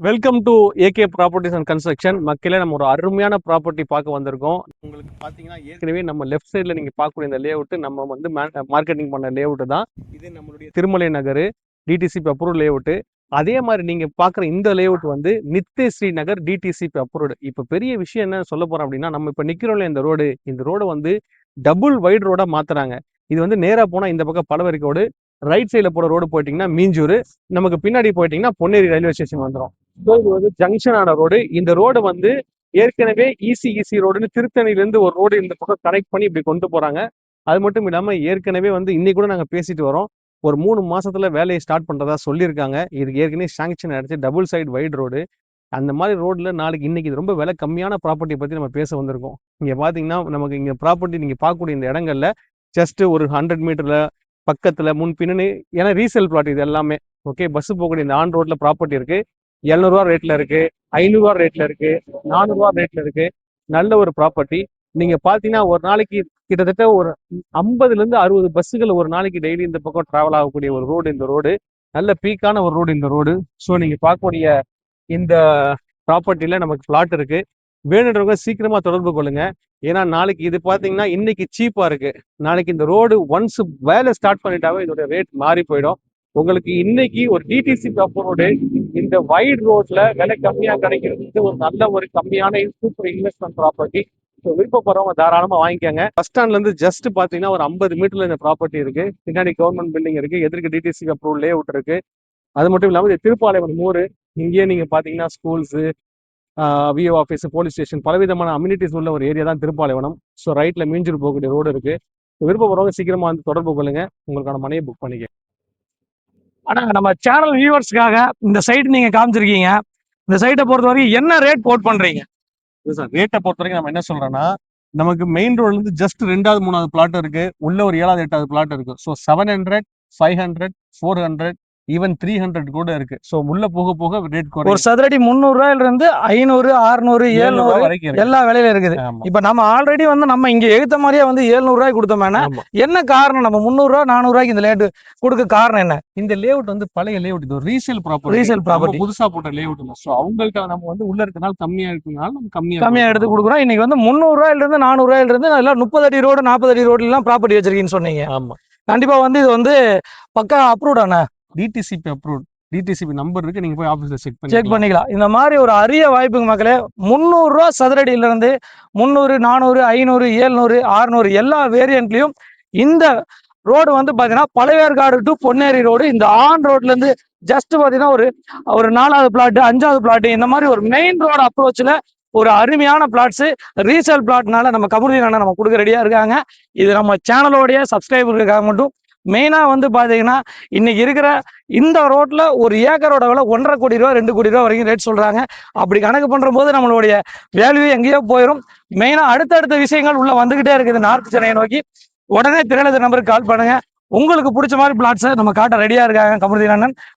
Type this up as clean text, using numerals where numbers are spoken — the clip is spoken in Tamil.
Welcome to AK properties and construction. மக்களே, நம்ம ஒரு அருமையான ப்ராப்பர்ட்டி பார்க்க வந்திருக்கோம். உங்களுக்கு பார்த்தீங்கன்னா ஏற்கனவே நம்ம லெஃப்ட் சைடில் நீங்கள் பார்க்கக்கூடிய இந்த லேஅவுட் நம்ம வந்து மார்க்கெட்டிங் பண்ண லேஅவுட் தான் இது. நம்மளுடைய திருமலை நகர் டிடிசிபி அப்ரூவ் லேஅவுட். அதே மாதிரி நீங்கள் பார்க்குற இந்த லேஅவுட் வந்து நித்யஸ்ரீ நகர் டிடிசிபி அப்ரூவ்டு. இப்போ பெரிய விஷயம் என்ன சொல்ல போகிறோம் அப்படின்னா, நம்ம இப்போ நிற்கிறோம்ல இந்த ரோடு வந்து டபுள் வைட் ரோடாக மாற்றுறாங்க. இது வந்து நேராக போனால் இந்த பக்கம் பலவரி ரோடு, ரைட் சைடில் போகிற ரோடு போயிட்டீங்கன்னா மீஞ்சூர், நமக்கு பின்னாடி போயிட்டீங்கன்னா பொன்னேரி ரயில்வே ஸ்டேஷன் வந்துடும். இது வந்து ஜங்ஷனான ரோடு. இந்த ரோடு வந்து ஏற்கனவே ஈசி ரோடுன்னு திருத்தணிலேருந்து ஒரு ரோடு இந்த பக்கம் கனெக்ட் பண்ணி இப்படி கொண்டு போறாங்க. அது மட்டும் இல்லாம ஏற்கனவே வந்து இன்னைக்கு கூட நாங்க பேசிட்டு வரோம், ஒரு 3 மாசத்துல வேலையை ஸ்டார்ட் பண்றதா சொல்லியிருக்காங்க. இதுக்கு ஏற்கனவே சாங்ஷன் ஆயிடுச்சு, டபுள் சைடு வைட் ரோடு. அந்த மாதிரி ரோட்ல நாளைக்கு இன்னைக்கு இது ரொம்ப விலை கம்மியான ப்ராப்பர்ட்டி பத்தி நம்ம பேச வந்திருக்கோம். இங்க பாத்தீங்கன்னா நமக்கு இங்க ப்ராப்பர்ட்டி நீங்க பார்க்கக்கூடிய இந்த இடங்கள்ல ஜஸ்ட் ஒரு 100 மீட்டர்ல பக்கத்துல முன் பின்னணி, ஏன்னா ரீசேல் பிளாட் இது எல்லாமே. ஓகே, பஸ் போகக்கூடிய இந்த ஆன் ரோட்ல ப்ராப்பர்ட்டி இருக்கு. 700 ரேட்ல இருக்கு, 500 ரேட்ல இருக்கு, 400 ரேட்ல இருக்கு. நல்ல ஒரு ப்ராப்பர்ட்டி. நீங்க பாத்தீங்கன்னா ஒரு நாளைக்கு கிட்டத்தட்ட ஒரு 50ல இருந்து 60 பஸ்ஸுகள் ஒரு நாளைக்கு டெய்லி இந்த பக்கம் டிராவல் ஆகக்கூடிய ஒரு ரோடு இந்த ரோடு. நல்ல பீக்கான ஒரு ரோடு இந்த ரோடு. ஸோ நீங்க பார்க்கக்கூடிய இந்த ப்ராப்பர்ட்டியில நமக்கு பிளாட் இருக்கு. வேணுன்றவங்க சீக்கிரமா தொடர்பு கொள்ளுங்க. ஏன்னா நாளைக்கு இது பாத்தீங்கன்னா இன்னைக்கு சீப்பா இருக்கு, நாளைக்கு இந்த ரோடு ஒன்ஸ் வேலை ஸ்டார்ட் பண்ணிட்டாவே இதோட ரேட் மாறி போயிடும். உங்களுக்கு இன்னைக்கு ஒரு டிடிசி ரோடு இந்த வைட் ரோட்ல விலை கம்மியா கிடைக்கிறது ஒரு நல்ல ஒரு கம்மியான சூப்பர் இன்வெஸ்ட்மெண்ட் ப்ராப்பர்ட்டி. ஸோ விருப்பப்படுறவங்க தாராளமா வாங்கிக்கோங்க. பஸ் ஸ்டாண்ட்ல இருந்து ஜஸ்ட் பாத்தீங்கன்னா ஒரு 50 மீட்டர்ல இந்த ப்ராப்பர்ட்டி இருக்கு. பின்னாடி கவர்மெண்ட் பில்டிங் இருக்கு, எதிர்க்கு டிடிசி அப்ரூவ் லேஅவுட் இருக்கு. அது மட்டும் இல்லாமல் இது திருப்பாலைவனம் ஊர். இங்கேயே நீங்க பாத்தீங்கன்னா schools, VO office, police station, பலவிதமான அம்யூனிட்டிஸ் உள்ள ஒரு ஏரியா தான் திருப்பாலைவனம். ஸோ ரைட்ல மீஞ்சூர் போகக்கூடிய ரோடு இருக்கு. விருப்பப்படுறவங்க சீக்கிரமா வந்து தொடர்பு கொள்ளுங்க, உங்களுக்கான மனையை புக் பண்ணிக்க. ஆனா நம்ம சேனல் வியூவர்ஸ்க்காக இந்த சைட் நீங்க காமிச்சிருக்கீங்க. இந்த சைட்டை பொறுத்த வரைக்கும் என்ன ரேட் கோட் பண்றீங்க? சார், ரேட்டை பொறுத்த வரைக்கும் நம்ம என்ன சொல்றோம்னா, நமக்கு மெயின் ரோட்ல இருந்து ஜஸ்ட் 2வது 3வது பிளாட் இருக்கு, உள்ள ஒரு 7வது 8வது பிளாட் இருக்கு. ஸோ 700, 500, 400, ஈவன் 300 கூட இருக்கு. ஸோ உள்ள போக போக ரேட் ஒரு குறையும். சதுரடி 300 ரூபாயில இருந்து 500, 600, 700 வரைக்கும் இருக்கு. எல்லா விலையில இருக்குது. இப்ப நம்ம ஆல்ரெடி வந்து நம்ம இங்க எடுத்த மாதிரியே வந்து 700 ரூபாய்க்கு கொடுத்தோம்னா என்ன காரணம்? நம்ம 300 ரூபாய் 400 ரூபாய்க்கு இந்த லேட் கொடுக்க காரணம் என்ன? இந்த லேஅவுட் வந்து பழைய லேஅவுட், இது ரீசேல் ப்ராப்பர்ட்டி, புதுசா போட்ட லேஅவுட் இல்லை. ஸோ அவங்கள்ட்ட நம்ம வந்து உள்ள இருக்கனால கம்மியா இருக்கனால நம்ம கம்மியா எடுத்து கொடுக்குறோம். இன்னைக்கு வந்து 300 ரூபாயில இருந்து 400 ரூபாயில இருந்து எல்லாம் 30 அடி ரோடு 40 அடி ரோடு எல்லாம் ப்ராப்பர்ட்டி வச்சிருக்கீங்கன்னு சொன்னீங்க. ஆமா, கண்டிப்பா வந்து இது வந்து பக்கா அப்ரூவ்ட் ஆன டிடிசிபி அப்ரூவ்ட். டிடிசிபி நம்பர் இருக்கு, நீங்க போய் ஆபீஸ்ல செக் பண்ணிக்கலாம். இந்த மாதிரி ஒரு அரிய வாய்ப்புங்க மக்களே. 300 ரூபா சதுரடியில இருந்து 300, 400, 500, 700, 600 எல்லா வேரியன்ட்லயும் இந்த ரோடு வந்து பாத்தீங்கன்னா பழவேற்காடு டு பொன்னேரி ரோடு இந்த ஆன் ரோட்ல இருந்து ஜஸ்ட் பாத்தீங்கன்னா ஒரு 4வது பிளாட் 5வது பிளாட் இந்த மாதிரி ஒரு மெயின் ரோடு அப்ரோச்ல ஒரு அருமையான பிளாட்ஸ் ரீசேல் பிளாட்னால நம்ம கமருதீன் நம்ம கொடுக்க ரெடியா இருக்காங்க. இது நம்ம சேனலோடைய சப்ஸ்கிரைபருக்காக மட்டும். மெயினா வந்து பாத்தீங்கன்னா இன்னைக்கு இருக்கிற இந்த ரோட்ல ஒரு ஏக்கரோட விலை 1.5 கோடி ரூபா 2 கோடி ரூபா வரைக்கும் ரேட் சொல்றாங்க. அப்படி கணக்கு பண்ற போது நம்மளுடைய வேல்யூ எங்கேயோ போயிடும். மெயினா அடுத்தடுத்த விஷயங்கள் உள்ள வந்துகிட்டே இருக்குது நார்த் சென்னையை நோக்கி. உடனே திரையில நம்பருக்கு கால் பண்ணுங்க. உங்களுக்கு பிடிச்ச மாதிரி பிளாட்ஸை நம்ம காட்ட ரெடியா இருக்காங்க கமருதீன்.